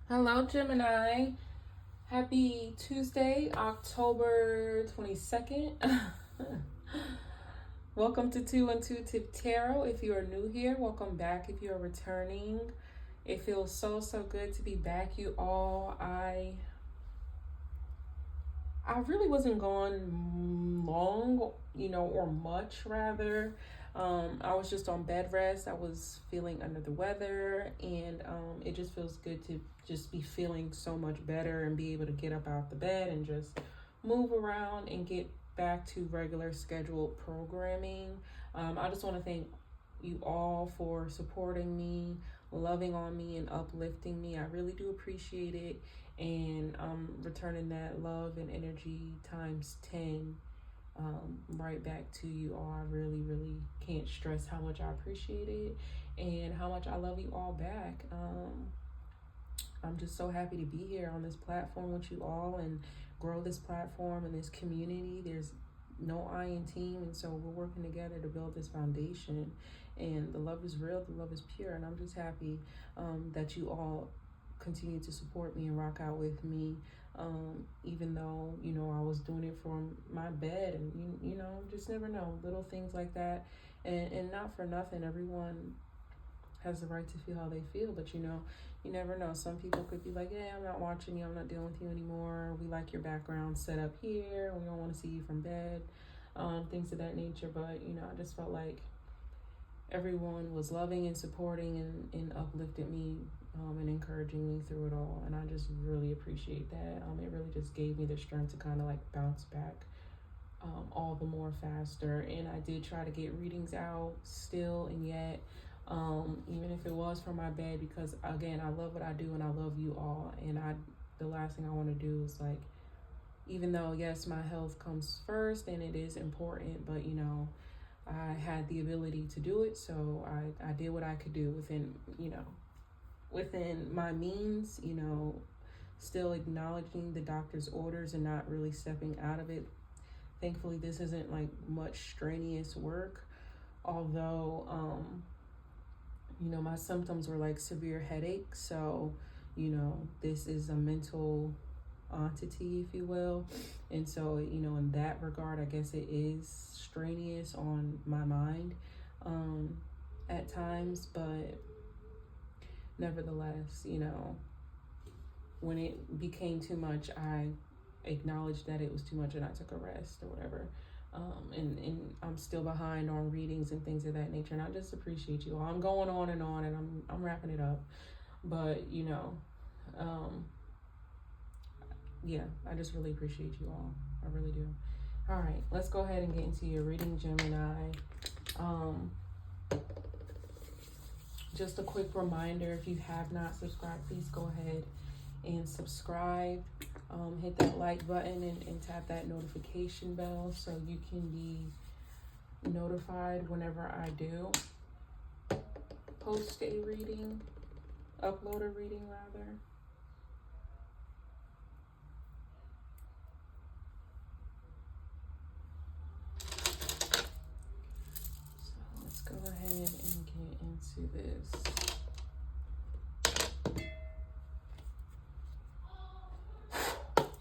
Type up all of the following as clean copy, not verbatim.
Hello, Gemini. Happy Tuesday, October 22nd. Welcome to 212 Tip Tarot. If you are new here, welcome back. If you are returning, it feels so good to be back, you all. I really wasn't gone long, or much rather. I was just on bed rest. I was feeling under the weather, and it just feels good to just be feeling so much better and be able to get up out the bed and just move around and get back to regular scheduled programming. I just want to thank you all for supporting me, loving on me, and uplifting me. I really do appreciate it, and returning that love and energy times 10 right back to you all. I really can't stress how much I appreciate it and how much I love you all back. I'm just so happy to be here on this platform with you all and grow this platform and this community. There's no I in team, and so we're working together to build this foundation, and the love is real, the love is pure, and I'm just happy that you all continue to support me and rock out with me, even though I was doing it from my bed, and just never know, little things like that. And not for nothing, everyone has the right to feel how they feel, but you never know. Some people could be like, yeah, I'm not watching you, I'm not dealing with you anymore, we like your background set up here, we don't want to see you from bed, things of that nature. But I just felt like everyone was loving and supporting and uplifted me, and encouraging me through it all, and I just really appreciate that. It really just gave me the strength to kind of like bounce back all the more faster. And I did try to get readings out still, and yet even if it was from my bed, because again, I love what I do and I love you all, and the last thing I want to do is, like, even though yes, my health comes first and it is important, but I had the ability to do it, so I did what I could do within my means, still acknowledging the doctor's orders and not really stepping out of it. Thankfully, this isn't like much strenuous work, although my symptoms were like severe headache, so this is a mental entity, if you will, and so in that regard, I guess it is strenuous on my mind at times, but nevertheless, when it became too much, I acknowledged that it was too much and I took a rest or whatever. And I'm still behind on readings and things of that nature, and I just appreciate you all. I'm going on, and I'm wrapping it up, but yeah, I just really appreciate you all. I really do. All right, let's go ahead and get into your reading, Gemini. Just a quick reminder, if you have not subscribed, please go ahead and subscribe. Hit that like button and tap that notification bell so you can be notified whenever I do post a reading, upload a reading rather. So let's go ahead and get into this.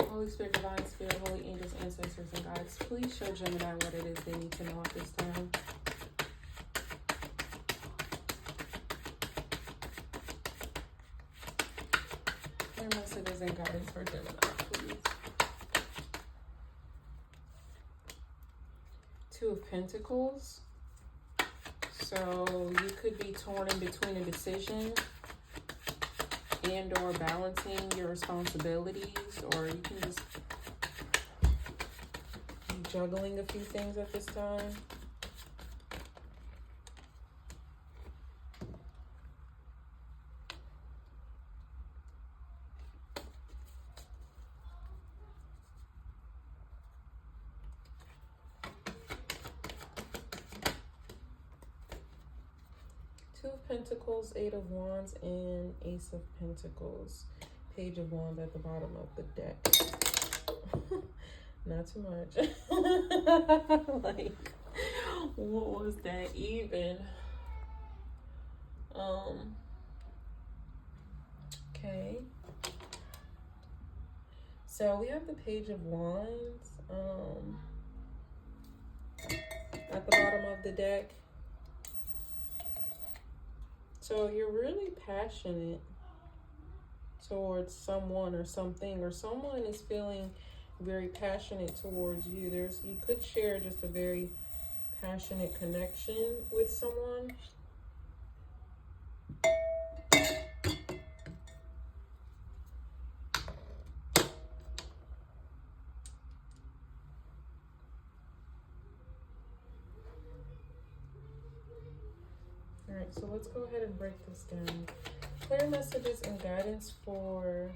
Holy Spirit, Divine Spirit, Holy Angels, Ancestors, and Guides, please show Gemini what it is they need to know at this time. And messages and guidance for Gemini, please. Two of Pentacles. So you could be torn in between a decision and or balancing your responsibilities, or you can just be juggling a few things at this time. Two of Pentacles, Eight of Wands, and Ace of Pentacles. Page of Wands at the bottom of the deck. Not too much. Like, what was that even? Okay. So we have the Page of Wands at the bottom of the deck. So you're really passionate towards someone or something, or someone is feeling very passionate towards you. You could share just a very passionate connection with someone. All right, so let's go ahead and break this down. Clear messages and guidance for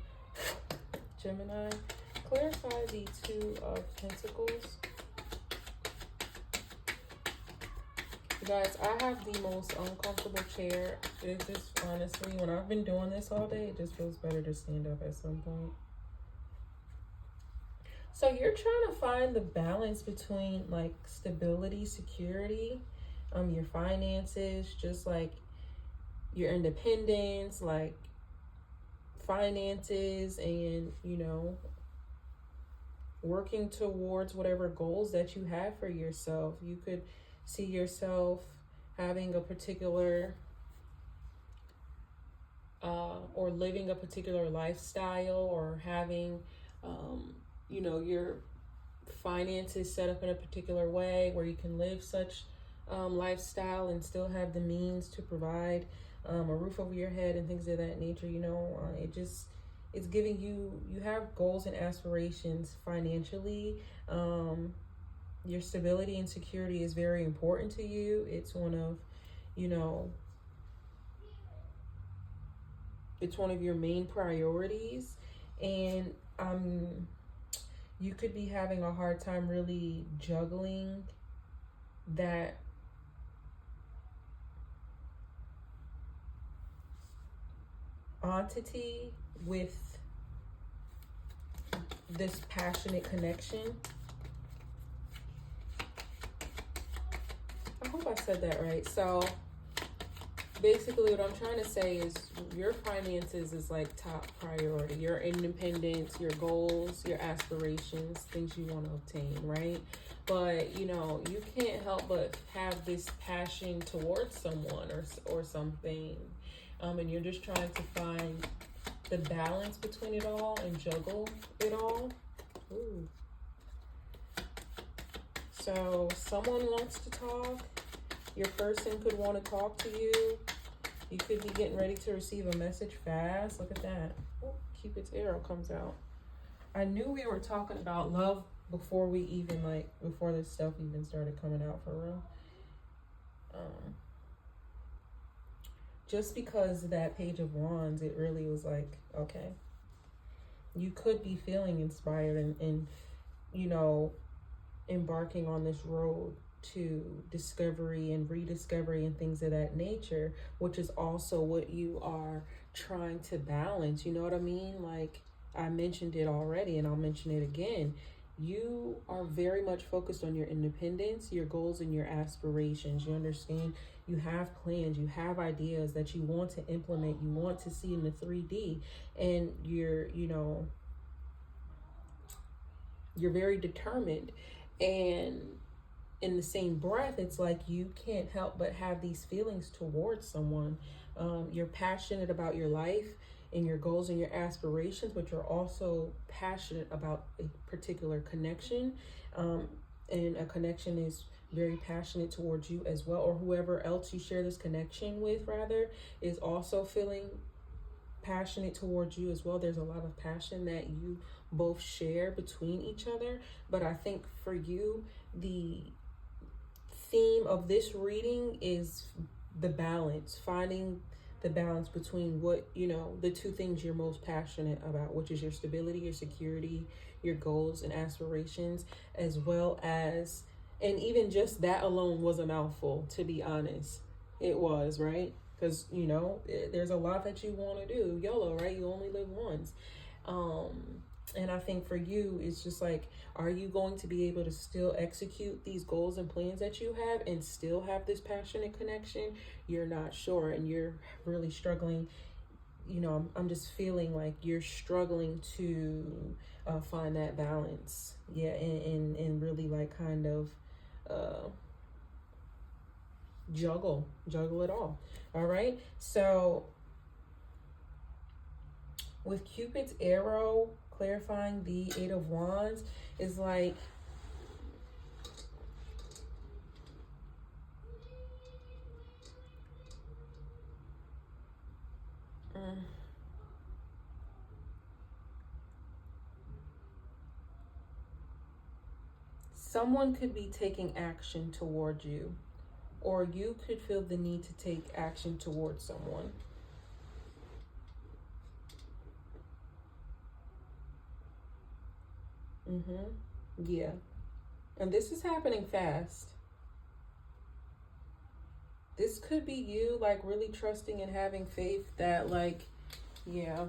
Gemini. Clarify the Two of Pentacles. You guys, I have the most uncomfortable chair. It just, honestly, when I've been doing this all day, it just feels better to stand up at some point. So you're trying to find the balance between like stability, security, your finances, just like your independence, like finances, and working towards whatever goals that you have for yourself. You could see yourself having a particular or living a particular lifestyle, or having your finances set up in a particular way where you can live such lifestyle and still have the means to provide a roof over your head and things of that nature. It's giving you have goals and aspirations financially. Your stability and security is very important to you. It's one of it's one of your main priorities, and you could be having a hard time really juggling that entity with this passionate connection. I hope I said that right. So basically what I'm trying to say is your finances is like top priority. Your independence, your goals, your aspirations, things you want to obtain, right? But you can't help but have this passion towards someone or something, and you're just trying to find the balance between it all and juggle it all. Ooh. So someone wants to talk. Your person could want to talk to you. You could be getting ready to receive a message fast. Look at that. Oh, Cupid's arrow comes out. I knew we were talking about love before before this stuff even started coming out for real. Just because of that Page of Wands, it really was like, okay, you could be feeling inspired and embarking on this road to discovery and rediscovery and things of that nature, which is also what you are trying to balance. You know what I mean? Like I mentioned it already, and I'll mention it again. You are very much focused on your independence, your goals, and your aspirations. You understand? You have plans, you have ideas that you want to implement, you want to see in the 3D, and you're very determined. And in the same breath, it's like you can't help but have these feelings towards someone. You're passionate about your life and your goals and your aspirations, but you're also passionate about a particular connection. And a connection is very passionate towards you as well, or whoever else you share this connection with, rather, is also feeling passionate towards you as well. There's a lot of passion that you both share between each other. But I think for you, the theme of this reading is the balance, finding the balance between what the two things you're most passionate about, which is your stability, your security, your goals and aspirations, as well as, and even just that alone was a mouthful, to be honest. It was, right? Because there's a lot that you want to do. YOLO, right? You only live once. And I think for you, it's just like, are you going to be able to still execute these goals and plans that you have and still have this passionate connection? You're not sure, and you're really struggling. I'm just feeling like you're struggling to find that balance. Yeah, and really like kind of uh, juggle it all right. So with Cupid's arrow clarifying the Eight of Wands is like, someone could be taking action toward you, or you could feel the need to take action towards someone. Yeah. And this is happening fast. This could be you, like, really trusting and having faith that, like, yeah,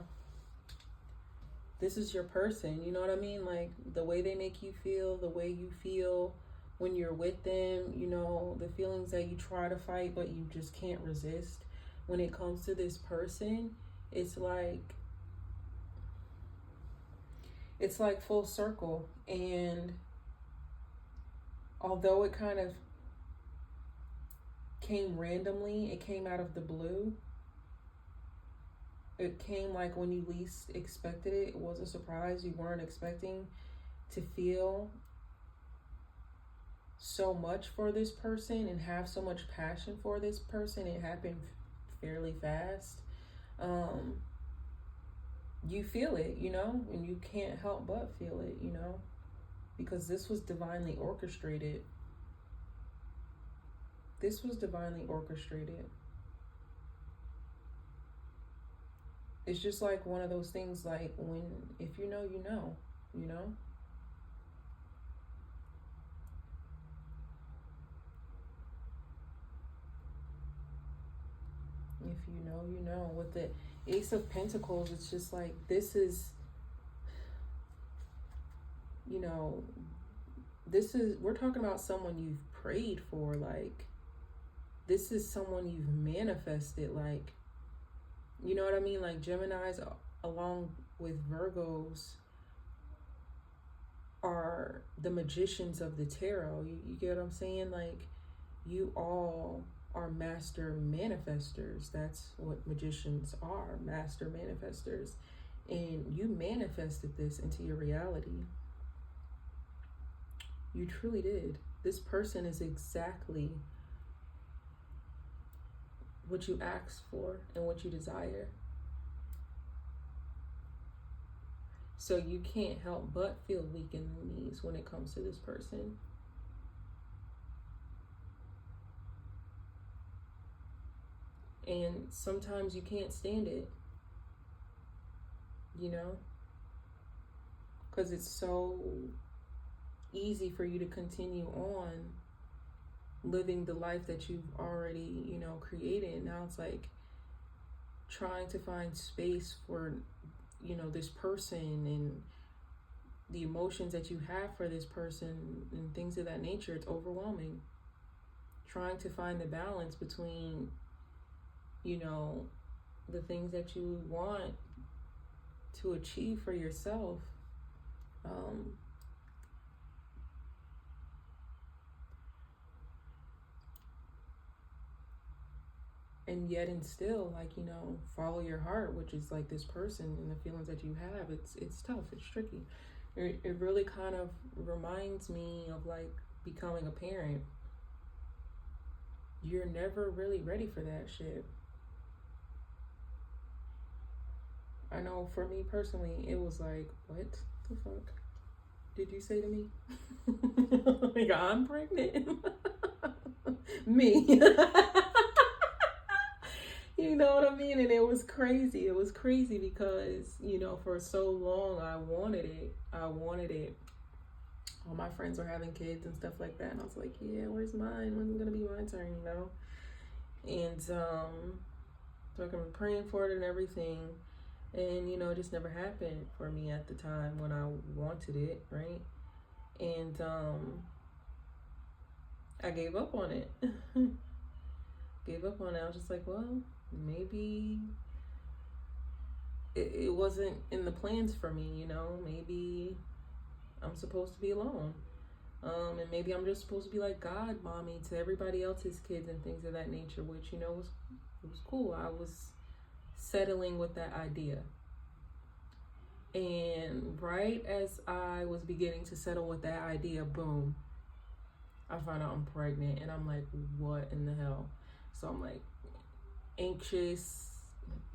this is your person. You know what I mean? Like, the way they make you feel, the way you feel when you're with them, the feelings that you try to fight, but you just can't resist. When it comes to this person, it's like full circle. And although it kind of came randomly, it came out of the blue. It came like when you least expected it. It was a surprise. You weren't expecting to feel so much for this person and have so much passion for this person. It happened fairly fast. You feel it, and you can't help but feel it, because this was divinely orchestrated. This was divinely orchestrated. It's just like one of those things, like, if you know, you know, If you know, you know. With the Ace of Pentacles, it's just like, this is, we're talking about someone you've prayed for. Like, this is someone you've manifested. Like, you know what I mean? Like, Geminis, along with Virgos, are the magicians of the tarot. You get what I'm saying? Like, you all are master manifestors. That's what magicians are, master manifestors. And you manifested this into your reality. You truly did. This person is exactly what you asked for and what you desire. So you can't help but feel weak in the knees when it comes to this person. And sometimes you can't stand it, because it's so easy for you to continue on living the life that you've already, created. Now it's like trying to find space for, this person and the emotions that you have for this person and things of that nature. It's overwhelming. Trying to find the balance between, the things that you want to achieve for yourself. And yet and still, like, follow your heart, which is like this person and the feelings that you have. It's tough. It's tricky. It really kind of reminds me of like becoming a parent. You're never really ready for that shit. I know for me personally, it was like, what the fuck did you say to me? Like, I'm pregnant? Me. You know what I mean? And it was crazy. It was crazy because, for so long I wanted it. All my friends were having kids and stuff like that. And I was like, yeah, where's mine? When's it going to be my turn, And so I've been praying for it and everything. And, it just never happened for me at the time when I wanted it, right? And I gave up on it. I was just like, well, maybe it wasn't in the plans for me, maybe I'm supposed to be alone. And maybe I'm just supposed to be like God mommy to everybody else's kids and things of that nature, which, was cool. I was settling with that idea. And right as I was beginning to settle with that idea, boom, I find out I'm pregnant. And I'm like, what in the hell? So I'm like anxious,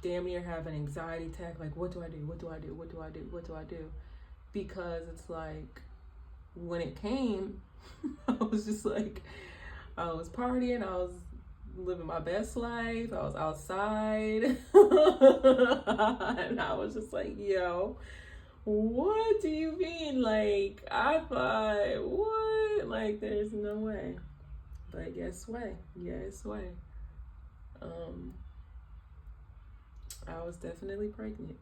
damn near have an anxiety attack. Like, what do I do? What do I do? What do I do? What do I do? Because it's like, when it came, I was just like, I was partying, I was living my best life, I was outside, and I was just like, yo, what do you mean? Like, I thought, what? Like, there's no way. But guess what? I was definitely pregnant,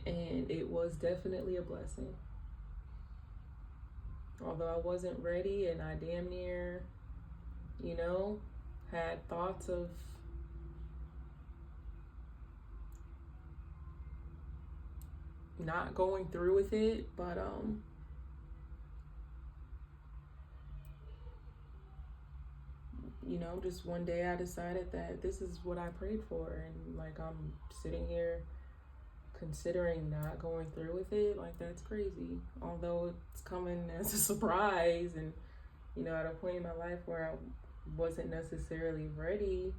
and it was definitely a blessing. Although I wasn't ready, and I damn near, had thoughts of not going through with it, but just one day I decided that this is what I prayed for, and like, I'm sitting here considering not going through with it. Like, that's crazy. Although it's coming as a surprise, and at a point in my life where I wasn't necessarily ready,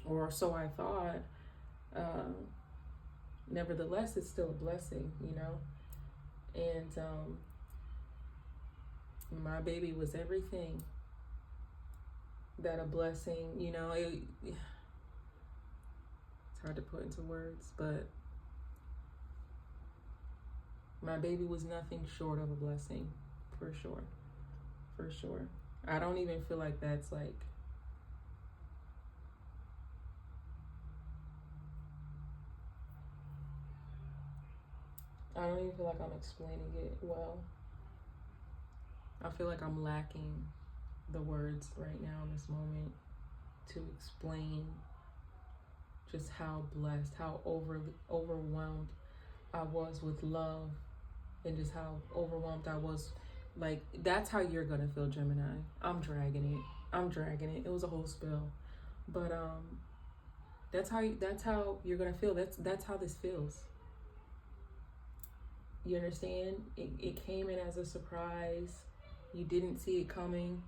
or so I thought. Nevertheless, it's still a blessing, and my baby was everything that a blessing, it's hard to put into words, but my baby was nothing short of a blessing, for sure. I don't even feel like that's like, I don't even feel like I'm explaining it well. I feel like I'm lacking the words right now in this moment to explain just how blessed, how overwhelmed I was with love, and just how overwhelmed I was. Like, that's how you're gonna feel, Gemini. I'm dragging it. It was a whole spill, but that's how you're gonna feel. That's how this feels. You understand? It came in as a surprise. You didn't see it coming.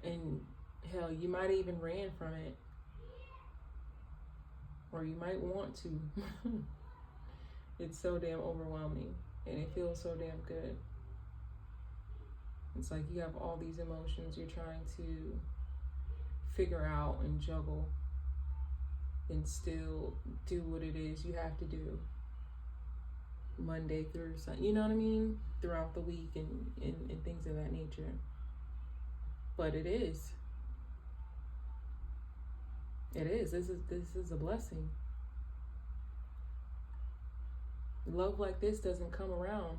And hell, you might have even ran from it. Or you might want to. It's so damn overwhelming. And it feels so damn good. It's like you have all these emotions you're trying to figure out and juggle, and still do what it is you have to do Monday through Sunday, you know what I mean? Throughout the week, and things of that nature. But it is. This is a blessing. Love like this doesn't come around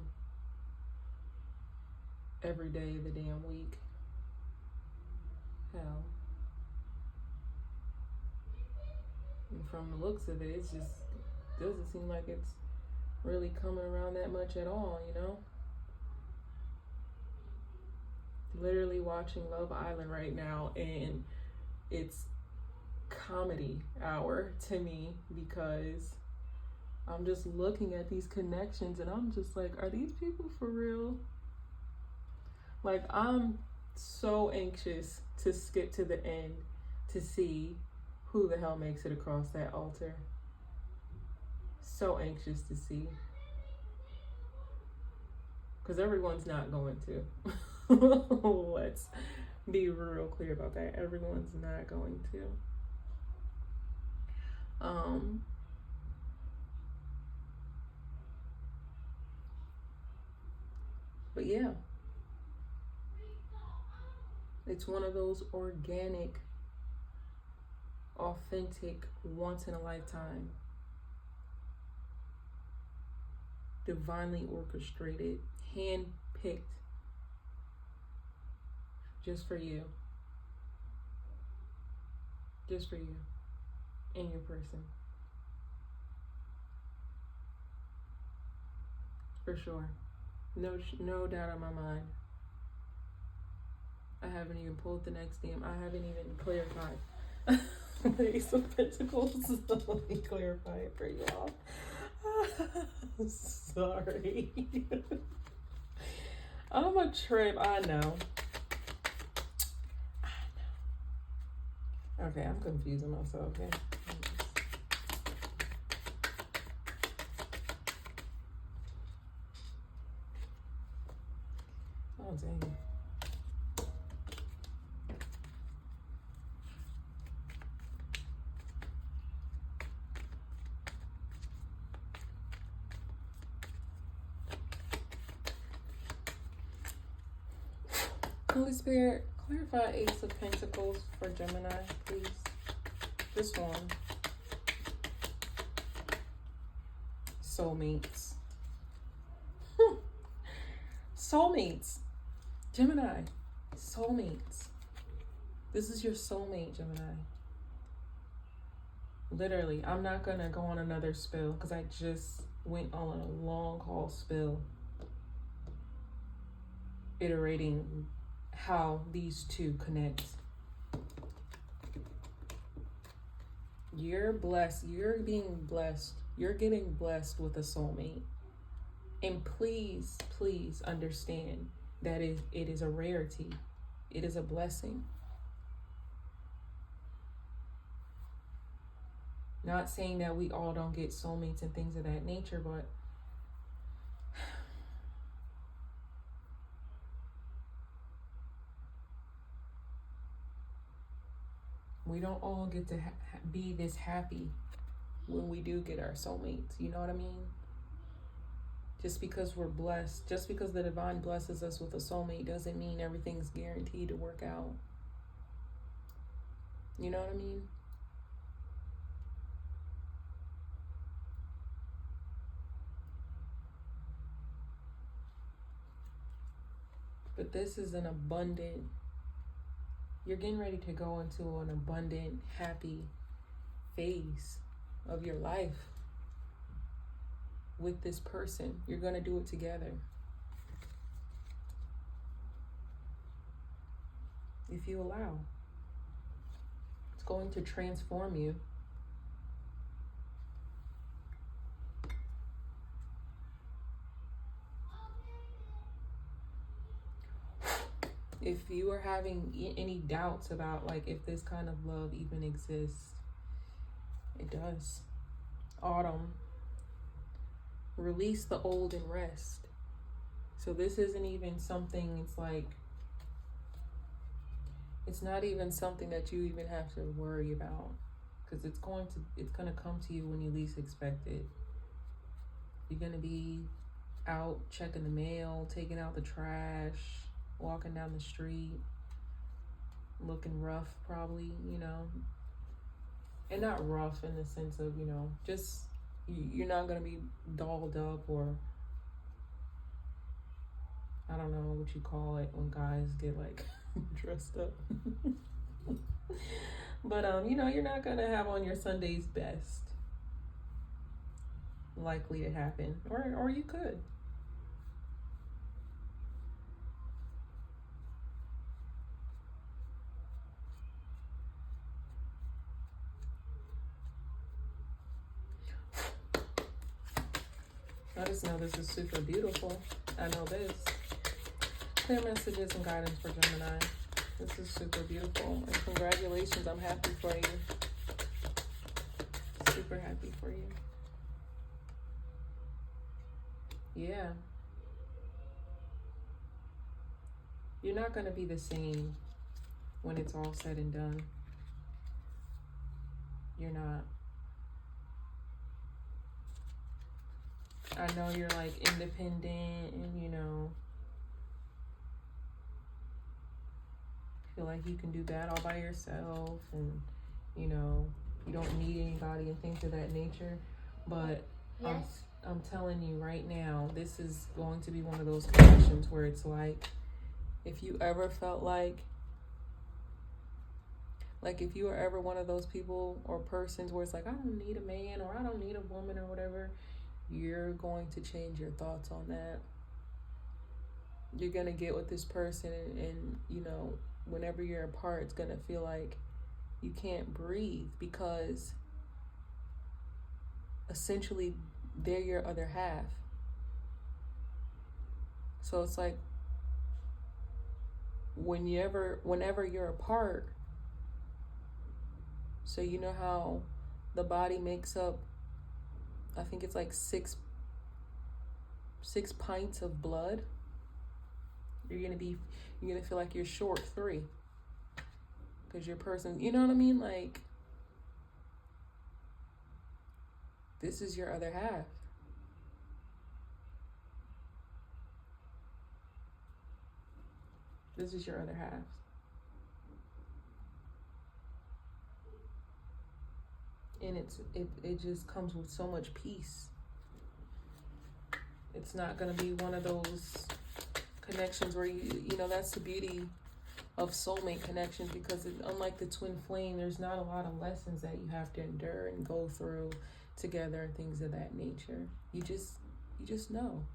every day of the damn week. Hell. And from the looks of it, it just doesn't seem like it's really coming around that much at all, Literally watching Love Island right now, and it's comedy hour to me, because I'm just looking at these connections and I'm just like, are these people for real? Like, I'm so anxious to skip to the end to see who the hell makes it across that altar. So anxious to see. Because everyone's not going to. Let's be real clear about that. Everyone's not going to. But yeah, it's one of those organic, authentic, once in a lifetime, divinely orchestrated, hand-picked just for you Just for you and your person. For sure. No doubt in my mind. I haven't even pulled the next DM. I haven't even clarified. The Ace of Pentacles. Let me clarify it for y'all. Sorry. I'm a trip. I know. Okay, I'm confusing myself. Okay. Oh, dang. Holy Spirit, clarify Ace of Pentacles for Gemini, please. Just one. Soulmates. Soulmates. Gemini. Soulmates. This is your soulmate, Gemini. Literally, I'm not going to go on another spill because I just went on a long haul spill iterating how these two connect. You're blessed. You're being blessed. You're getting blessed with a soulmate. And please, please understand that it is a rarity. It is a blessing. Not saying that we all don't get soulmates and things of that nature, but we don't all get to be this happy when we do get our soulmates. You know what I mean? Just because we're blessed, just because the divine blesses us with a soulmate doesn't mean everything's guaranteed to work out. You know what I mean? But this is an abundant, you're getting ready to go into an abundant, happy phase of your life with this person. You're going to do it together. If you allow. It's going to transform you. If you are having any doubts about like if this kind of love even exists, it does. Autumn. Release the old and rest. So this isn't even something, it's like, it's not even something that you even have to worry about, because it's going to come to you when you least expect it. You're going to be out checking the mail, taking out the trash, walking down the street, looking rough probably, you know, and not rough in the sense of, you know, just, you're not going to be dolled up, or I don't know what you call it when guys get like dressed up. But you know, you're not going to have on your Sunday's best. Likely to happen, or you could. I just know this is super beautiful. I know this. Clear messages and guidance for Gemini. This is super beautiful. And congratulations, I'm happy for you. Super happy for you. Yeah. You're not going to be the same when it's all said and done. You're not. I know you're like independent and, you know, feel like you can do that all by yourself, and, you know, you don't need anybody and things of that nature. But yes. I'm telling you right now, this is going to be one of those connections where it's like, if you ever felt like Like, if you are ever one of those people or persons where it's like, I don't need a man or I don't need a woman or whatever, you're going to change your thoughts on that. You're going to get with this person, and you know, whenever you're apart, it's going to feel like you can't breathe, because essentially they're your other half. So it's like, whenever you're apart, so you know how the body makes up, I think it's like six pints of blood. You're gonna feel like you're short 3, because your person, you know what I mean? Like, this is your other half. This is your other half. And it just comes with so much peace. It's not gonna be one of those connections where you know, that's the beauty of soulmate connections, because unlike the twin flame, there's not a lot of lessons that you have to endure and go through together and things of that nature. You just know.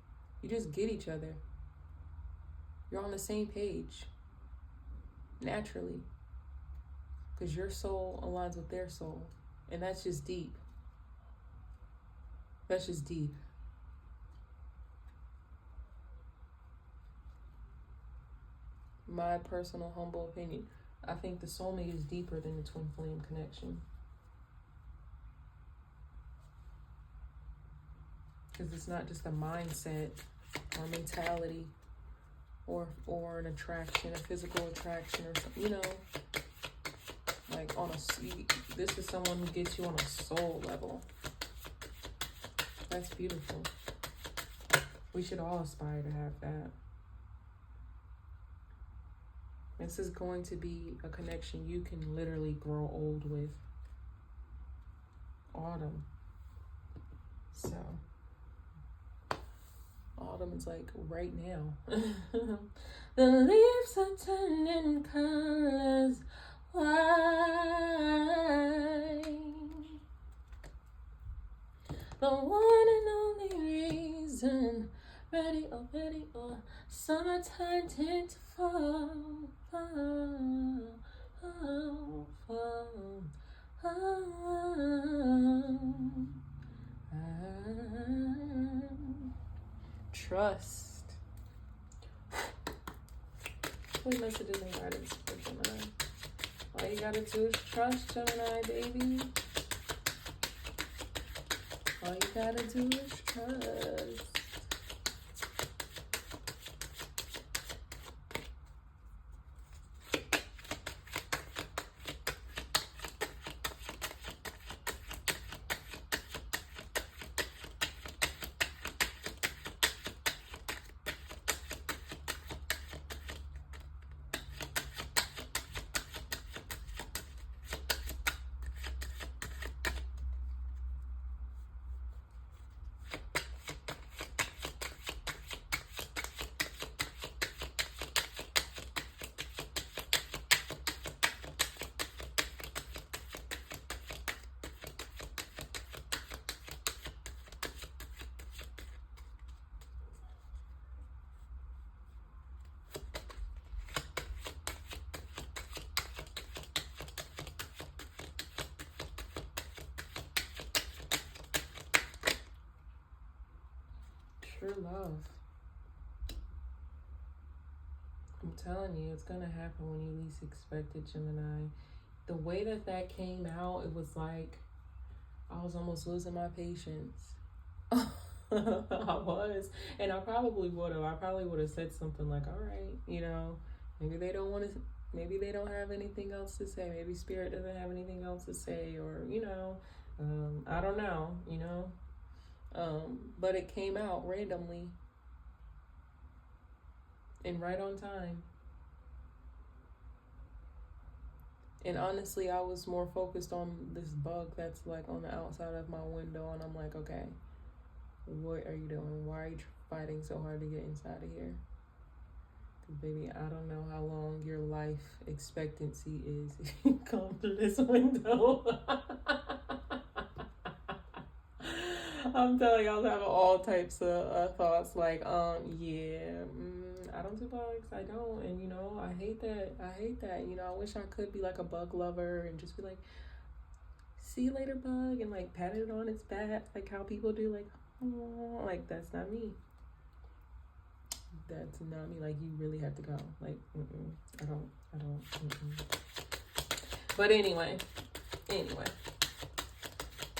You just get each other. You're on the same page naturally, because your soul aligns with their soul, and that's just deep. That's just deep. My personal humble opinion, I think the soulmate is deeper than the twin flame connection, because it's not just a mindset or mentality or an attraction, a physical attraction, or something, you know, like this is someone who gets you on a soul level. That's beautiful. We should all aspire to have that. This is going to be a connection you can literally grow old with. Autumn. So, autumn is like right now. The leaves are turning colors white. The one and only reason, ready, oh, summertime tend to fall. Trust. What message in the guidance for Gemini? All you gotta do is trust, Gemini, baby. All you gotta do is trust. True love. I'm telling you, it's gonna happen when you least expect it, Gemini. The way that came out, it was like I was almost losing my patience. I was, and I probably would have said something like, "All right, you know, maybe they don't want to. Maybe they don't have anything else to say. Maybe Spirit doesn't have anything else to say, or you know, I don't know, you know." But it came out randomly and right on time. And honestly, I was more focused on this bug that's like on the outside of my window, and I'm like, okay, what are you doing? Why are you fighting so hard to get inside of here? Baby, I don't know how long your life expectancy is if you come through this window. I'm telling you, I was having all types of thoughts like, yeah, I don't do bugs. I don't. And, you know, I hate that. You know, I wish I could be like a bug lover and just be like, see you later, bug, and like pat it on its back, like how people do, like, oh, like that's not me. That's not me. Like, you really have to go. Like, I don't. But anyway,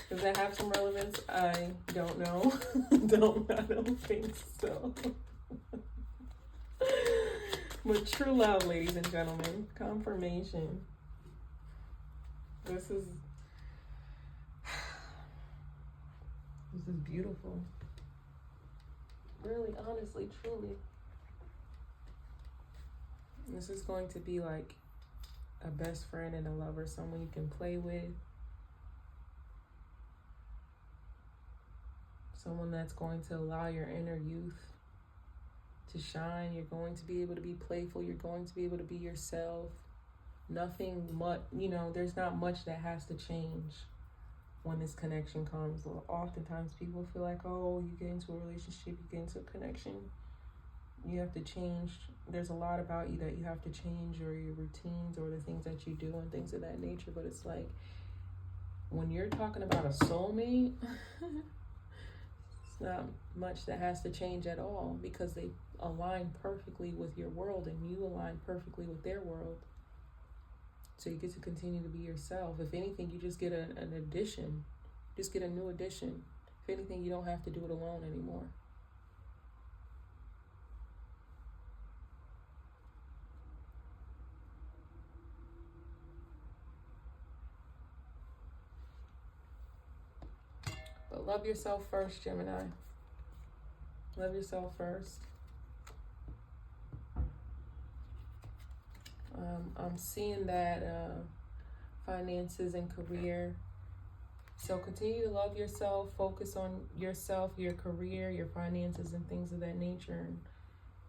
does that have some relevance? I don't know. I don't think so. But true love, ladies and gentlemen, confirmation. This is beautiful. Really, honestly, truly. This is going to be like a best friend and a lover, someone you can play with. Someone that's going to allow your inner youth to shine. You're going to be able to be playful. You're going to be able to be yourself. Nothing much, you know, there's not much that has to change when this connection comes. Oftentimes people feel like, oh, you get into a relationship, you get into a connection, you have to change. There's a lot about you that you have to change, or your routines, or the things that you do and things of that nature. But it's like, when you're talking about a soulmate, it's not much that has to change at all, because they align perfectly with your world and you align perfectly with their world. So you get to continue to be yourself. If anything, you just get an addition. Just get a new addition. If anything, you don't have to do it alone anymore. But love yourself first, Gemini. Love yourself first. I'm seeing that finances and career. So continue to love yourself, focus on yourself, your career, your finances, and things of that nature. And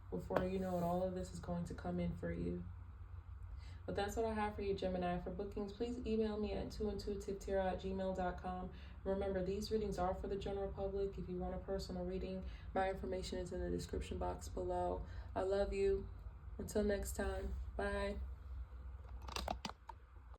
before you know it, all of this is going to come in for you. But that's what I have for you, Gemini. For bookings, please email me at 2intuitivetarots@gmail.com. Remember, these readings are for the general public. If you want a personal reading, my information is in the description box below. I love you. Until next time, bye.